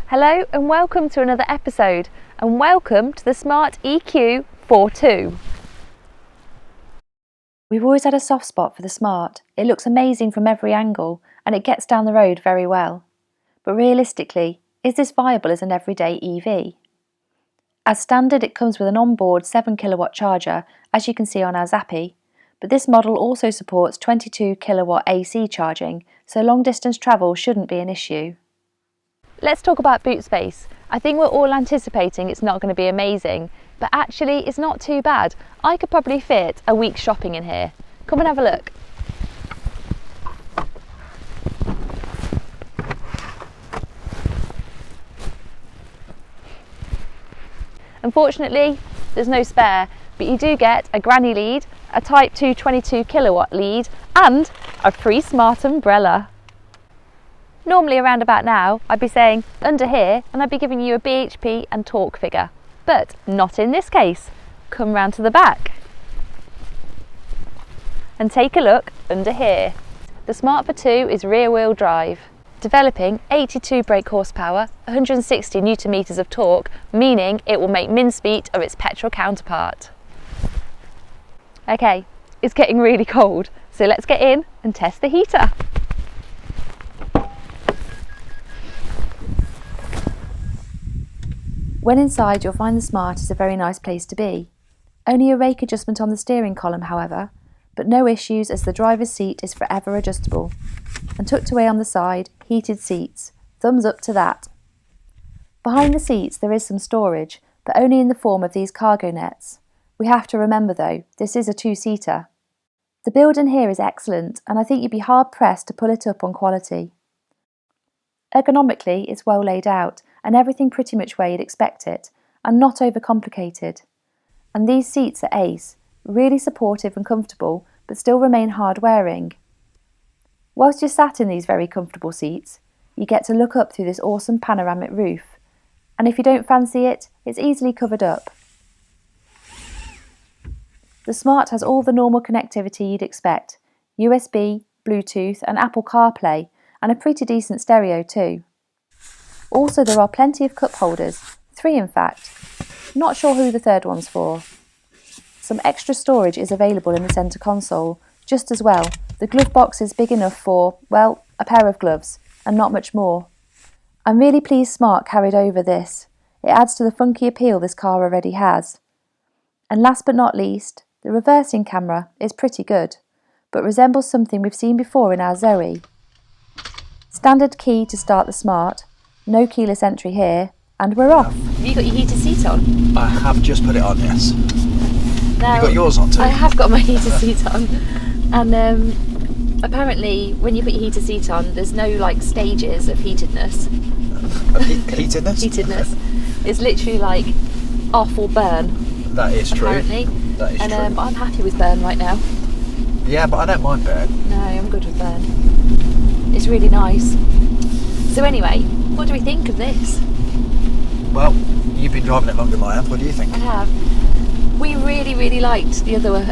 Hello and welcome to another episode, and welcome to the Smart EQ 4.2. We've always had a soft spot for the Smart. It looks amazing from every angle and it gets down the road very well. But realistically, is this viable as an everyday EV? As standard, it comes with an onboard 7 kilowatt charger, as you can see on our Zappi, but this model also supports 22 kilowatt AC charging, so long distance travel shouldn't be an issue. Let's talk about boot space. I think we're all anticipating it's not going to be amazing, but actually it's not too bad. I could probably fit a week's shopping in here. Come and have a look. Unfortunately, there's no spare, but you do get a granny lead, a Type 2 22 kilowatt lead, and a free Smart umbrella. Normally around about now, I'd be saying under here and I'd be giving you a BHP and torque figure, but not in this case. Come round to the back and take a look under here. The Smart for 2 is rear wheel drive, developing 82 brake horsepower, 160 newton meters of torque, meaning it will make mincemeat of its petrol counterpart. Okay, it's getting really cold, so let's get in and test the heater. When inside, you'll find the Smart is a very nice place to be. Only a rake adjustment on the steering column, however, but no issues as the driver's seat is forever adjustable. And tucked away on the side, heated seats. Thumbs up to that. Behind the seats there is some storage, but only in the form of these cargo nets. We have to remember though, this is a two-seater. The build in here is excellent, and I think you'd be hard pressed to pull it up on quality. Ergonomically, it's well laid out, and everything pretty much where you'd expect it, and not overcomplicated. And these seats are ace, really supportive and comfortable, but still remain hard wearing. Whilst you're sat in these very comfortable seats, you get to look up through this awesome panoramic roof, and if you don't fancy it, it's easily covered up. The Smart has all the normal connectivity you'd expect: USB, Bluetooth and Apple CarPlay, and a pretty decent stereo too. Also, there are plenty of cup holders, 3 in fact. Not sure who the third one's for. Some extra storage is available in the centre console. Just as well, the glove box is big enough for, well, a pair of gloves, and not much more. I'm really pleased Smart carried over this. It adds to the funky appeal this car already has. And last but not least, the reversing camera is pretty good, but resembles something we've seen before in our Zoe. Standard key to start the Smart, no keyless entry here, and we're off. Have you got your heated seat on? I have just put it on, yes. Now, you got yours on too? I have got my heated seat on, and apparently when you put your heated seat on, there's no like stages of heatedness. Heatedness? Heatedness. It's literally like off or burn. That is true. Apparently. That is true. And I'm happy with burn right now. Yeah, but I don't mind burn. No, I'm good with burn. It's really nice. So anyway, what do we think of this? Well, you've been driving it longer than I have. What do you think? I have. We really liked the other,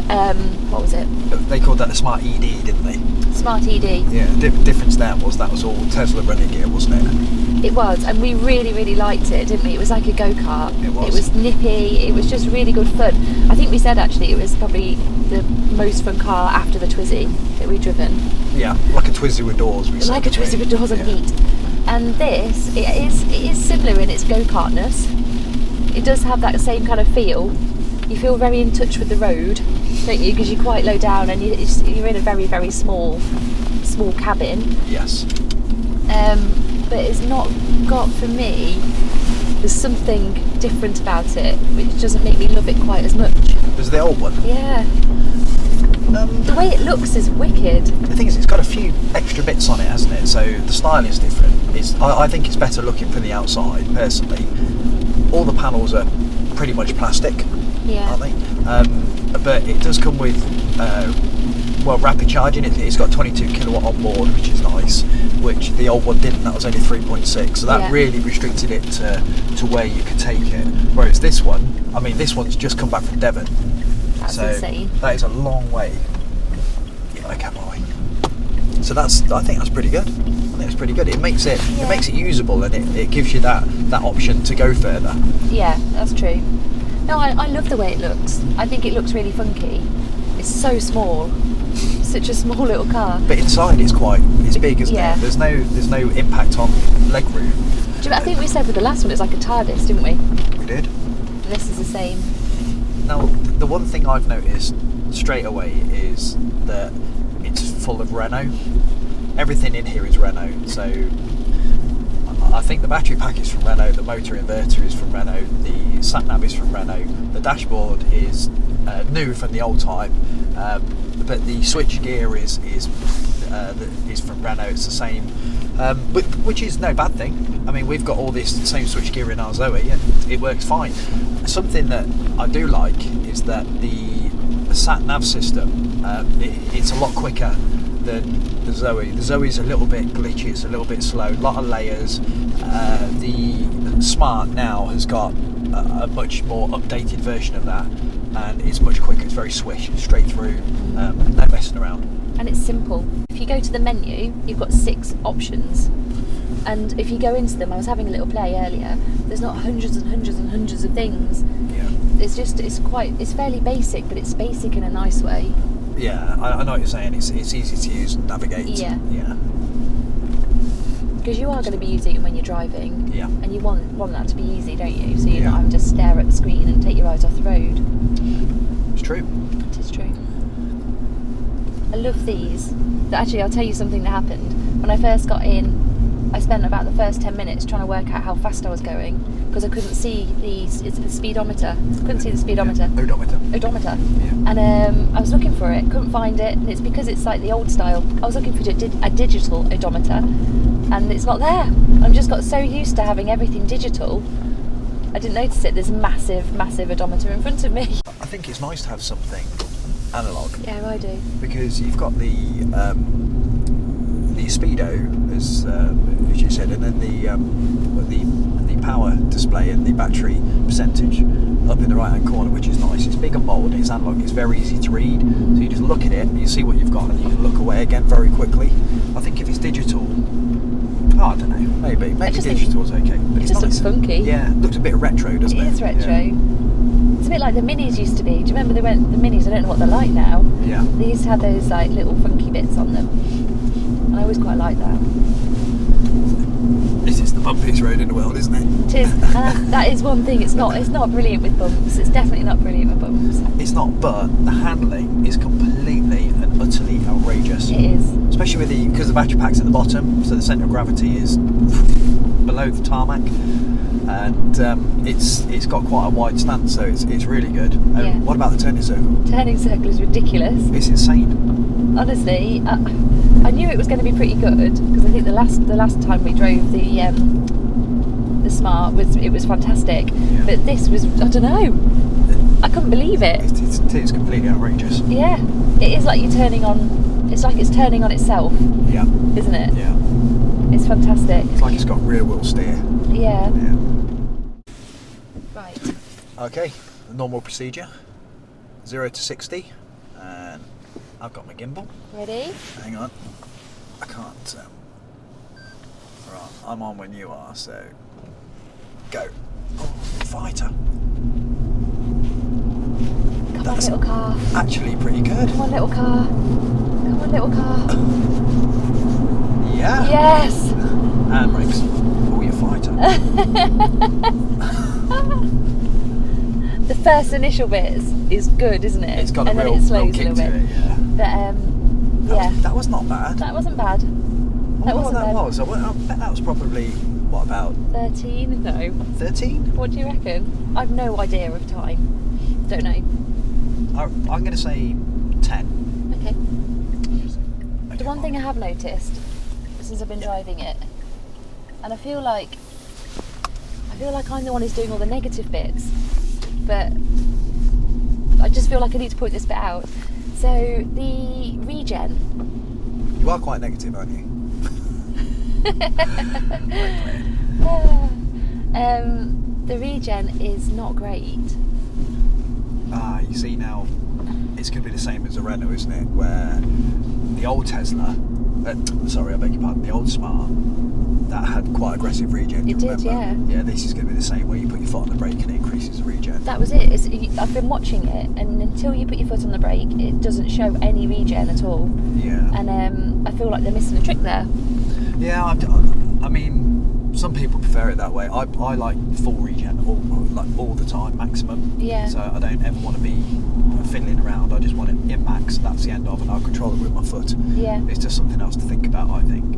what was it? They called that the Smart ED, didn't they? Smart ED. Yeah, the difference there was that was all Tesla running gear, wasn't it? It was, and we really liked it, didn't we? It was like a go-kart. It was. It was nippy, it was just really good fun. I think we said actually it was probably the most fun car after the Twizy that we've driven. Yeah, like a Twizy with doors. Like a Twizy with doors and heat. And this, it is similar in its go-kartness. It does have that same kind of feel. You feel very in touch with the road, don't you? Because you're quite low down and you're in a very small cabin. Yes. But it's not got, for me, there's something different about it which doesn't make me love it quite as much. Was the old one? Yeah. The way it looks is wicked. The thing is, it's got a few extra bits on it, hasn't it? So the style is different. I think it's better looking from the outside, personally. All the panels are pretty much plastic, aren't they? But it does come with rapid charging. It's got 22 kilowatt on board, which is nice, which the old one didn't. That was only 3.6, so that really restricted it to where you could take it. Whereas this one, I mean, this one's just come back from Devon. That's insane. That is a long way. Yeah, okay, boy. So I think that's pretty good. I think it's pretty good. It makes it usable, and it gives you that option to go further. Yeah, that's true. No, I love the way it looks. I think it looks really funky. It's so small. Such a small little car. But inside it's big, isn't it? There's no impact on leg room. I think we said with the last one it's like a TARDIS, didn't we? We did. This is the same. Now, the one thing I've noticed straight away is that it's full of Renault. Everything in here is Renault. So I think the battery pack is from Renault, the motor inverter is from Renault, the sat nav is from Renault, the dashboard is new from the old type, but the switch gear is from Renault. It's the same, which is no bad thing. I mean, we've got all this same switch gear in our Zoe, and it works fine. Something that I do like is that the sat nav system, it's a lot quicker than the Zoe. The Zoe's a little bit glitchy, it's a little bit slow, a lot of layers. The Smart now has got a much more updated version of that, and it's much quicker. It's very swish, straight through, no messing around. And it's simple. If you go to the menu, you've got 6 options, and if you go into them, I was having a little play earlier, there's not hundreds and hundreds and hundreds of things. Yeah. It's fairly basic, but it's basic in a nice way. Yeah, I know what you're saying. It's easy to use and navigate. Yeah. Yeah. Because you are going to be using it when you're driving. Yeah. And you want that to be easy, don't you? So you're Yeah. not having to stare at the screen and take your eyes off the road. It's true. It is true. I love these. Actually, I'll tell you something that happened. When I first got in, I spent about the first 10 minutes trying to work out how fast I was going because I couldn't see the speedometer. Couldn't see the speedometer. Yeah. Odometer. Yeah. And I was looking for it, couldn't find it, and it's because it's like the old style. I was looking for a digital odometer, and it's not there. I've just got so used to having everything digital, I didn't notice it. There's a massive, massive odometer in front of me. I think it's nice to have something analog. Yeah, I do. Because you've got the speedo, as you said, and then the power display and the battery percentage up in the right hand corner, which is nice. It's big and bold, it's analog, it's very easy to read, so you just look at it and you see what you've got and you can look away again very quickly. I think if it's digital, I don't know, maybe digital's okay, but it just looks funky. Yeah, it looks a bit retro, doesn't it? It is retro. Yeah. It's a bit like the Minis used to be. Do you remember the Minis? I don't know what they're like now. Yeah. They used to have those like little funky bits on them, and I always quite like that. This is the bumpiest road in the world, isn't it? It is. That is one thing. It's not brilliant with bumps. It's definitely not brilliant with bumps. It's not, but the handling is completely and utterly outrageous. It is. Especially because the battery pack's at the bottom, so the centre of gravity is below the tarmac, and it's got quite a wide stance, so it's really good. Yeah. What about the turning circle? Turning circle is ridiculous. It's insane. Honestly, I knew it was going to be pretty good because I think the last time we drove the Smart was fantastic, Yeah. but this was, I don't know, I couldn't believe it. It's completely outrageous. Yeah, it is like you're turning on. It's like it's turning on itself. Yeah. Isn't it? Yeah. It's fantastic. It's like it's got rear wheel steer. Yeah. Yeah. Right. Okay, the normal procedure, 0 to 60, and I've got my gimbal. Ready? Hang on, I can't. Right, I'm on when you are, so go. Oh, fighter. Come on, little car. Actually pretty good. Come on, little car. Come on, little car. Yeah. Yes. And brakes. Oh, you're fighter. The first initial bit is good, isn't it? It's got and a then real, it slows kick a little to bit. it, yeah. But yeah, That was not bad. that wasn't bad. I wonder what that was. I bet that was probably, what, about 13? No. 13? What do you reckon? I've no idea of time. Don't know. I'm going to say 10. Okay. The one thing I have noticed since I've been driving it, and I feel like I'm the one who's doing all the negative bits, but I just feel like I need to point this bit out. So the regen. You are quite negative, aren't you? The regen is not great. You see now, it's going to be the same as a Renault, isn't it? Where the old Tesla sorry, I beg your pardon, the old Smart, that had quite aggressive regen. It did, yeah. Yeah, this is going to be the same, where you put your foot on the brake and it increases the regen. That was it. I've been watching it, and until you put your foot on the brake, it doesn't show any regen at all. Yeah. And I feel like they're missing a trick there. Yeah, I mean, some people prefer it that way. I like full regen all the time, maximum. Yeah. So I don't ever want to be fiddling around. I just want it in max. That's the end of, and I'll control it with my foot. Yeah. It's just something else to think about, I think.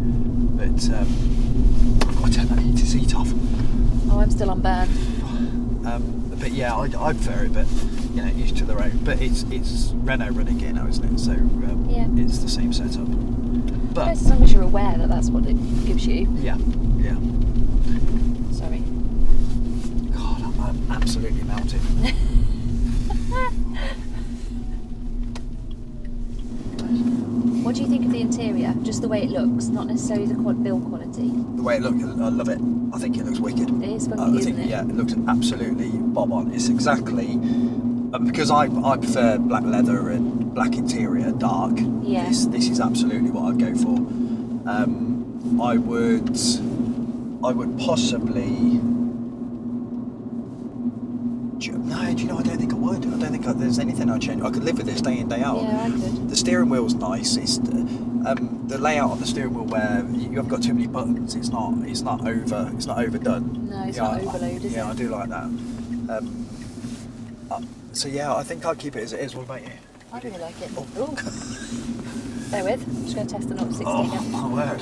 But I turn that heated seat off. Oh, I'm still on burn. But yeah, I prefer it, but you know, each to their own. But it's Renault running gear now, isn't it? So yeah. It's the same setup. But as long as you're aware that that's what it gives you. Yeah. Sorry. God, I'm absolutely melted. What do you think of the interior? Just the way it looks, not necessarily the build quality. The way it looks, I love it. I think it looks wicked. It is funky, isn't it? Yeah, it looks absolutely bob on. It's exactly because I prefer black leather and black interior, dark. Yeah. This is absolutely what I'd go for. I would possibly. No, do you know? I don't think I would. I don't think there's anything I'd change. I could live with this day in, day out. Yeah, I could. The steering wheel's nice. It's the layout on the steering wheel where you haven't got too many buttons. It's not overdone. No, it's not overload, is it? Yeah, I do like that. So yeah, I think I'd keep it as it is. What about you? I really like it. Oh. Bear with. I'm just going to test the 0 to 60 again. Oh my word!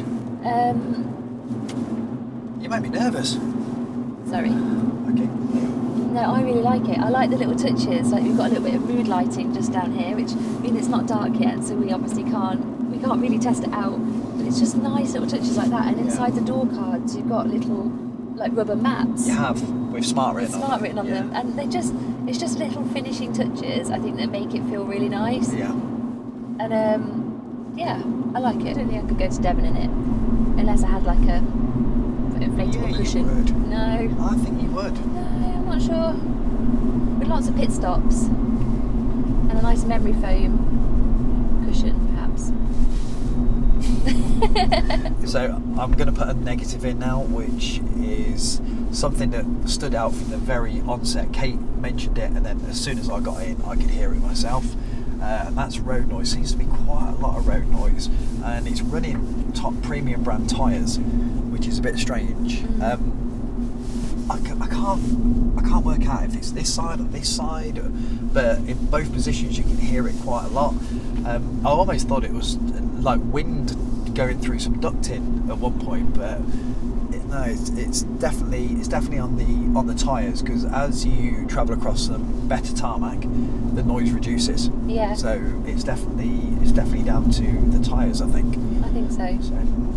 You make me nervous. Sorry. Okay. No, I really like it. I like the little touches. Like we've got a little bit of mood lighting just down here, which I mean it's not dark yet, so we obviously can't really test it out. But it's just nice little touches like that. And inside the door cards, you've got little like rubber mats. You have with Smart written on them, and it's just little finishing touches. I think that make it feel really nice. Yeah. And yeah, I like it. I don't think I could go to Devon in it unless I had like a inflatable cushion. You would. No. I think you would. No, I'm not sure. With lots of pit stops and a nice memory foam cushion, perhaps. So I'm going to put a negative in now, which is something that stood out from the very onset. Kate mentioned it, and then as soon as I got in, I could hear it myself. And that's road noise. Seems to be quite a lot of road noise, and it's running top premium brand tyres, which is a bit strange. I can't work out if it's this side or this side, but in both positions you can hear it quite a lot. I almost thought it was like wind going through some ducting at one point, but no, it's definitely on the tyres, because as you travel across some better tarmac, the noise reduces. Yeah. So it's definitely down to the tyres, I think. I think so.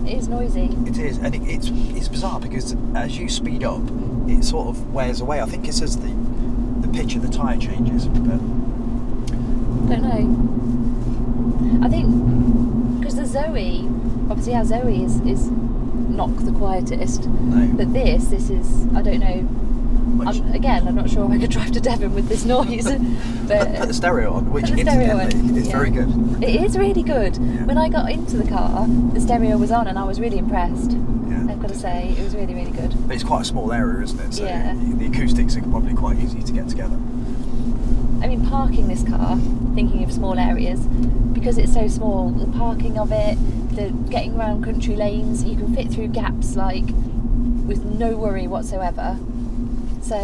It is noisy. It is, and it's bizarre because as you speed up, it sort of wears away. I think it's as the pitch of the tyre changes. But don't know. I think because the Zoe, obviously our Zoe is not the quietest. No. But this is, I don't know. I'm not sure I could drive to Devon with this noise. But put the stereo on, which incidentally is very good. It is really good. Yeah. When I got into the car, the stereo was on, and I was really impressed. Yeah. I've got to say, it was really, really good. But it's quite a small area, isn't it? So yeah. The acoustics are probably quite easy to get together. I mean, parking this car, thinking of small areas, because it's so small, the parking of it, the getting around country lanes, you can fit through gaps like with no worry whatsoever. So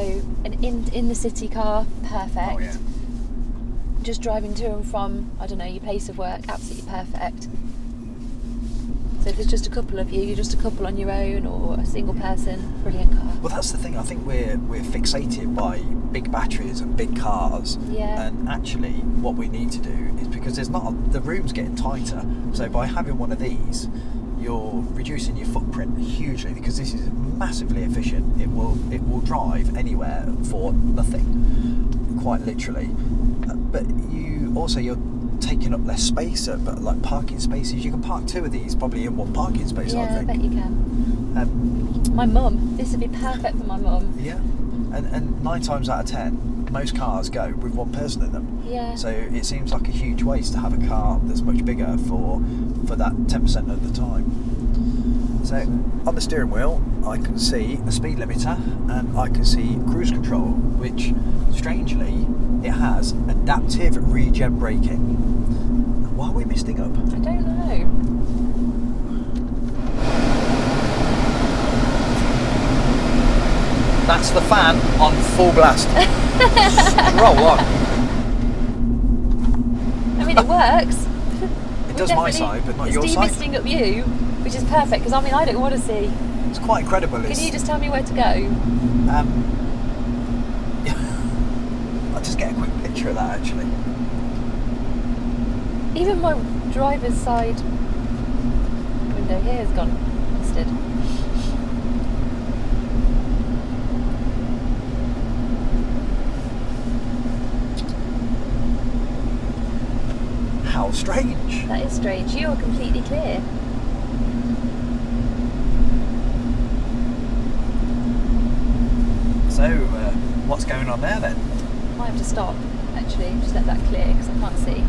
an in the city car, perfect. Oh, yeah. Just driving to and from, I don't know, your place of work, absolutely perfect. So if there's just a couple of you, you're just a couple on your own, or a single person, brilliant car. Well, that's the thing. I think we're fixated by big batteries and big cars. Yeah. And actually, what we need to do is, because the room's getting tighter. So by having one of these, you're reducing your footprint hugely, because this is massively efficient. It will drive anywhere for nothing, quite literally. But you're taking up less space, but like parking spaces, you can park two of these probably in one parking space. Yeah, I think. bet you can. My mum, this would be perfect for my mum. Yeah, and 9 times out of 10, most cars go with one person in them. Yeah. Yeah. So it seems like a huge waste to have a car that's much bigger for that 10% of the time. So on the steering wheel, I can see a speed limiter and I can see cruise control, which strangely it has adaptive regen braking. Why are we misting up? I don't know. That's the fan on full blast. Roll on. I mean, it works. It does my side, but not your side. It's demisting up you, which is perfect, because I mean, I don't want to see. It's quite incredible. Can you just tell me where to go? I'll just get a quick picture of that, actually. Even my driver's side window here has gone misted. How strange. That is strange. You are completely clear. So, what's going on there then? Might have to stop, actually, just let that clear, because I can't see.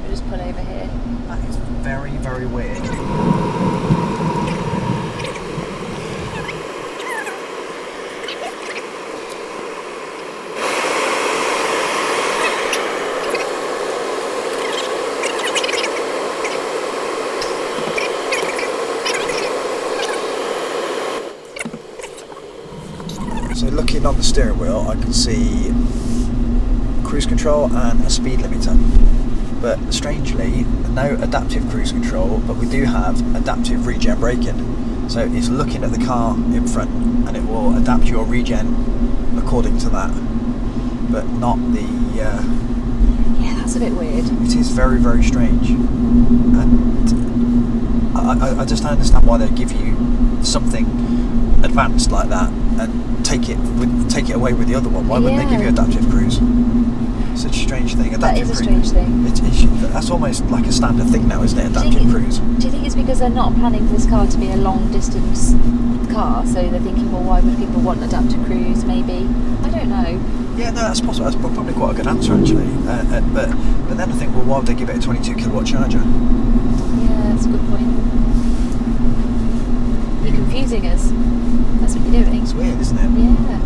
We'll just pull over here. That is very, very weird. So looking on the steering wheel, I can see cruise control and a speed limiter. But strangely, no adaptive cruise control, but we do have adaptive regen braking. So it's looking at the car in front and it will adapt your regen according to that. But not the... Yeah, that's a bit weird. It is very, very strange. And I just don't understand why they give you something advanced like that and take it away with the other one. Why wouldn't they give you adaptive cruise? Such a strange thing. That is a strange thing. That's almost like a standard thing now, isn't it? Adaptive cruise. Do you think it's because they're not planning for this car to be a long distance car, so they're thinking, well, why would people want adaptive cruise? Maybe, I don't know. Yeah, no, that's possible. That's probably quite a good answer, actually. But then I think, well, why would they give it a 22 kilowatt charger? Yeah, that's a good point. You're confusing us. That's what you're doing. It's weird, isn't it? Yeah.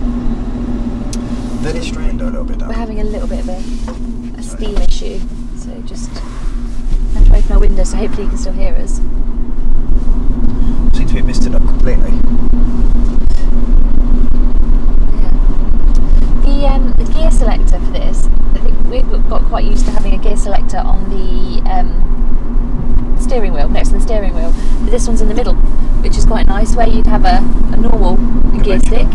Very strange. A little bit down. We're having a little bit of a steam issue, so just have to open our window, so hopefully you can still hear us. Seem to be missed it up completely. Yeah. The gear selector for this, I think we've got quite used to having a gear selector on the steering wheel, next to the steering wheel, but this one's in the middle, which is quite nice, where you'd have a normal gear stick.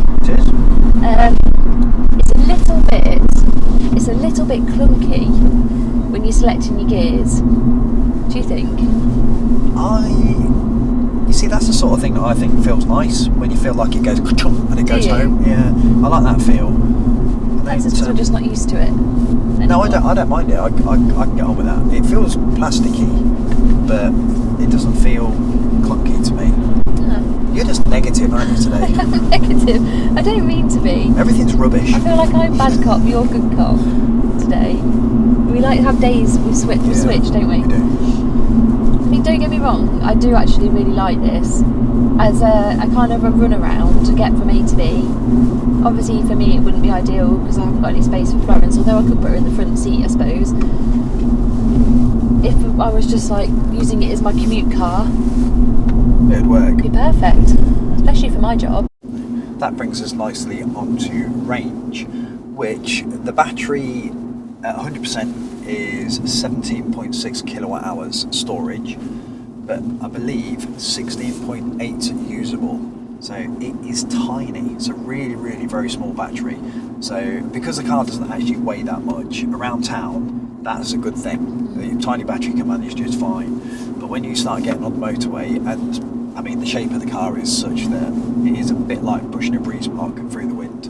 It is. It's a little bit clunky when you're selecting your gears. Do you think? You see, that's the sort of thing that I think feels nice, when you feel like it goes ka-chunk and it goes home. Yeah, I like that feel. That's because we're just not used to it anymore. No, I don't mind it. I can get on with that. It feels plasticky, but it doesn't feel clunky to me. No. You're just negative, aren't you, today? I'm negative. I don't mean to be. Everything's rubbish. I feel like I'm bad cop, you're good cop today. We like to have days we switch, don't we? We do. I mean, don't get me wrong, I do actually really like this as a kind of a run around to get from A to B. Obviously for me it wouldn't be ideal because I haven't got any space for Florence, although I could put her in the front seat, I suppose. If I was just like using it as my commute car, It'd work. it'd be perfect, especially for my job. That brings us nicely onto range, which the battery at 100% is 17.6 kilowatt hours storage, but I believe 16.8 usable. So it is tiny. It's a really, really very small battery. So because the car doesn't actually weigh that much around town, that's a good thing. The tiny battery can manage just fine. But when you start getting on the motorway, and I mean the shape of the car is such that it is a bit like pushing a breeze block through the wind.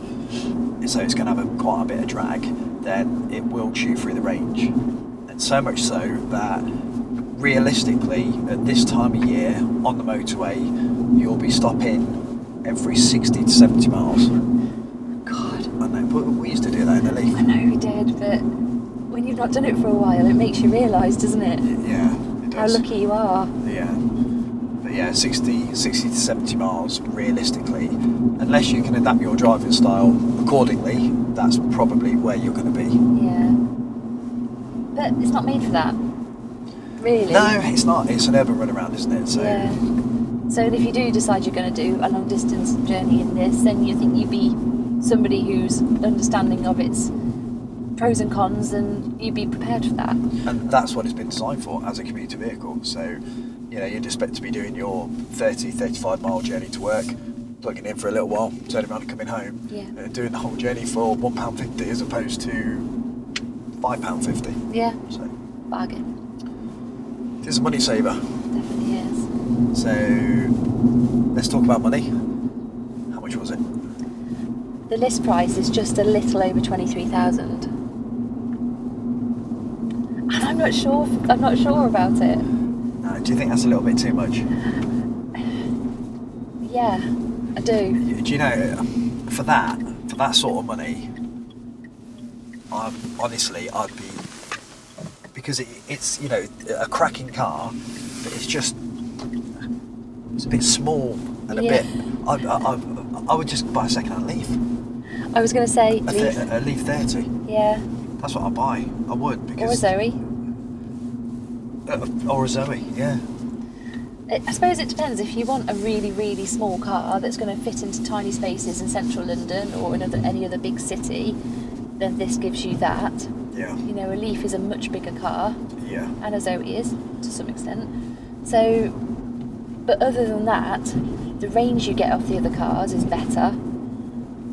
So it's going to have quite a bit of drag, then it will chew through the range. And so much so that realistically, at this time of year on the motorway, you'll be stopping every 60 to 70 miles. God. I know, but we used to do that in the Leaf. I know we did, but when you've not done it for a while, it makes you realise, doesn't it? Yeah, it does. How lucky you are. Yeah. But yeah, 60 to 70 miles, realistically, unless you can adapt your driving style accordingly, that's probably where you're going to be. Yeah. But it's not made for that, really. No, it's not. It's an urban runaround, isn't it? So, yeah. So if you do decide you're going to do a long distance journey in this, then you think you'd be somebody who's understanding of its pros and cons, and you'd be prepared for that. And that's what it's been designed for, as a commuter vehicle. So, you'd expect to be doing your 30, 35 mile journey to work, plugging in for a little while, turning around and coming home, doing the whole journey for £1.50 as opposed to £5.50. Yeah. So, bargain. It is a money saver. Definitely is. So, let's talk about money. How much was it? The list price is just a little over 23,000. And I'm not sure about it. Do you think that's a little bit too much? Yeah, I do. Do you know, for that sort of money, I'd be, because it's a cracking car, but it's a bit small and a bit. I would just buy a second-hand Leaf. I was going to say a Leaf 30. Yeah. That's what I'd buy. I would, because. Or a Zoe. Or a Zoe, yeah. I suppose it depends. If you want a really, really small car that's going to fit into tiny spaces in central London or in any other big city, then this gives you that. Yeah. A Leaf is a much bigger car. Yeah. And a Zoe is, to some extent. So, but other than that, the range you get off the other cars is better,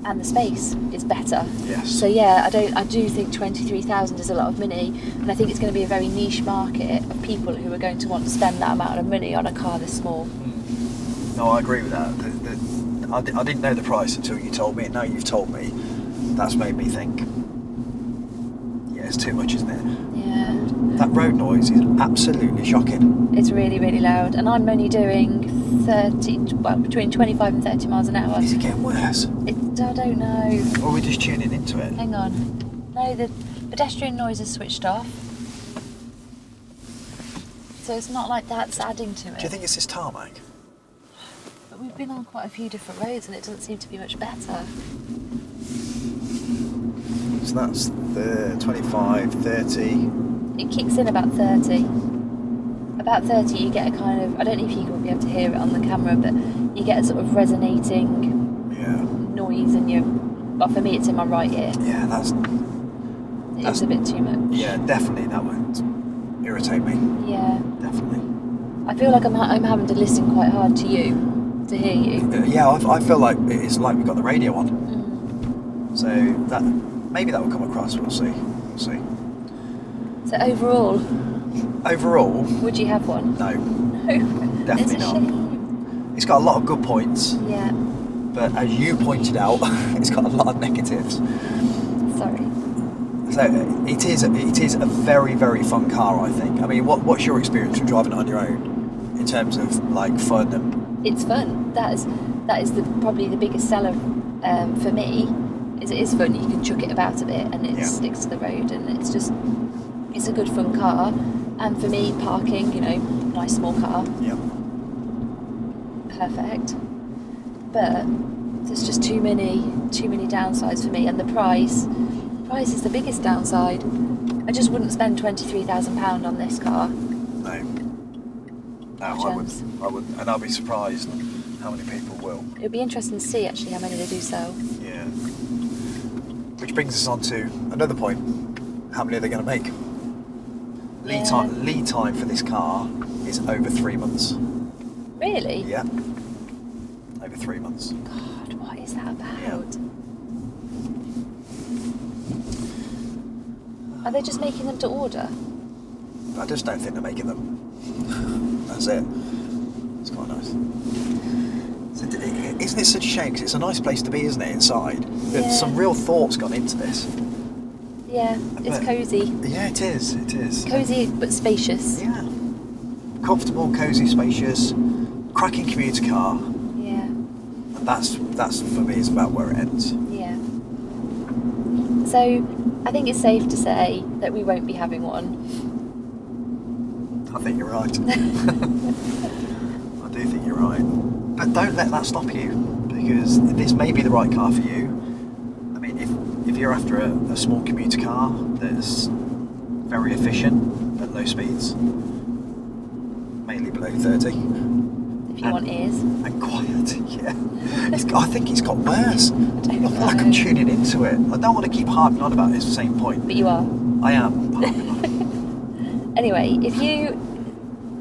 and the space is better. Yes. So yeah, I do think 23,000 is a lot of money, and I think it's going to be a very niche market of people who are going to want to spend that amount of money on a car this small. No, I agree with that. I didn't know the price until you told me, and now you've told me. That's made me think. Yeah, it's too much, isn't it? Yeah. That road noise is absolutely shocking. It's really, really loud, and I'm only doing between 25 and 30 miles an hour. Is it getting worse? I don't know. Or are we just tuning into it? Hang on. No, the pedestrian noise is switched off. So it's not like that's adding to it. Do you think it's this tarmac? But we've been on quite a few different roads and it doesn't seem to be much better. So that's the 25, 30. It kicks in about 30. About 30 you get a kind of, I don't know if you will be able to hear it on the camera, but you get a sort of resonating noise in your, well, for me it's in my right ear. Yeah, that's a bit too much. Yeah, definitely that would irritate me. Yeah. Definitely. I feel like I'm having to listen quite hard to you, to hear you. Yeah, I feel like it's like we've got the radio on. So that maybe that will come across, we'll see. So overall, would you have one? No. No. Definitely It's a not. shame. It's got a lot of good points. Yeah. But as you pointed out, it's got a lot of negatives. Sorry. So it is a very, very fun car, I think. I mean, what's your experience from driving it on your own in terms of like fun and? It's fun. That is probably the biggest seller for me. Is it is fun. You can chuck it about a bit and it sticks to the road, and it's a good fun car. And for me, parking, nice small car. Yeah. Perfect. But there's just too many downsides for me, and the price is the biggest downside. I just wouldn't spend £23,000 on this car. No, I wouldn't, and I'll be surprised how many people will. It'd be interesting to see actually how many they do sell. Yeah. Which brings us on to another point: how many are they going to make? Lead time for this car is over 3 months. Really? Yeah. Over 3 months. God, what is that about? Yeah. Are they just making them to order? I just don't think they're making them. That's it. It's quite nice. So, isn't it such a shame? Because it's a nice place to be, isn't it, inside? There's some real thought's gone into this. Yeah, it's cosy. Yeah, it is. Cosy but spacious. Yeah. Comfortable, cosy, spacious, cracking commuter car. Yeah. And that's for me is about where it ends. Yeah. So I think it's safe to say that we won't be having one. I think you're right. I do think you're right. But don't let that stop you, because this may be the right car for you. I mean, if you're after a small commuter car that's very efficient at low speeds, mainly below 30. If you want ears. And quiet, yeah. I think it's got worse. I feel like I'm tuning into it. I don't want to keep harping on about it, it's the same point. But you are. I am harping on. Anyway, if you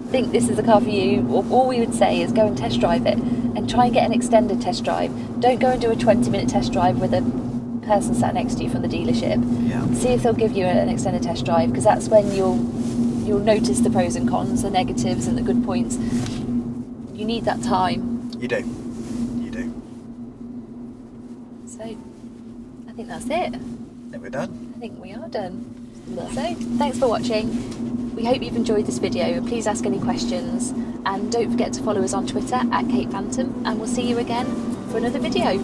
think this is a car for you, all we would say is go and test drive it and try and get an extended test drive. Don't go and do a 20-minute test drive with a person sat next to you from the dealership. Yeah. See if they'll give you an extended test drive, because that's when you'll notice the pros and cons, the negatives and the good points. You need that time. You do. You do. So, I think that's it. I think we're done. I think we are done. So, thanks for watching. We hope you've enjoyed this video. Please ask any questions. And don't forget to follow us on Twitter @KatePhantom. And we'll see you again for another video.